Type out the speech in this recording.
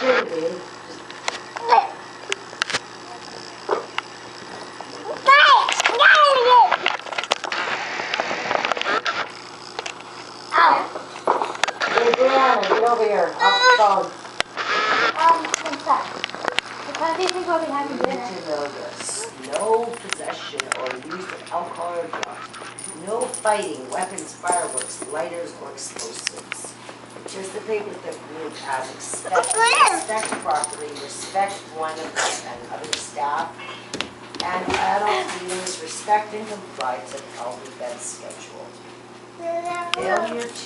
should be. Hey, Brianna, get over here. Off the phone. What's that? What do you think we'll be having You need dinner? to know this. No possession or use of alcohol or drugs. No fighting, weapons, fireworks, lighters, or explosives. Participate with the group as expected. Respect properly. Respect one and other staff and adult leaders. Respect and comply to healthy bed schedule. Failure to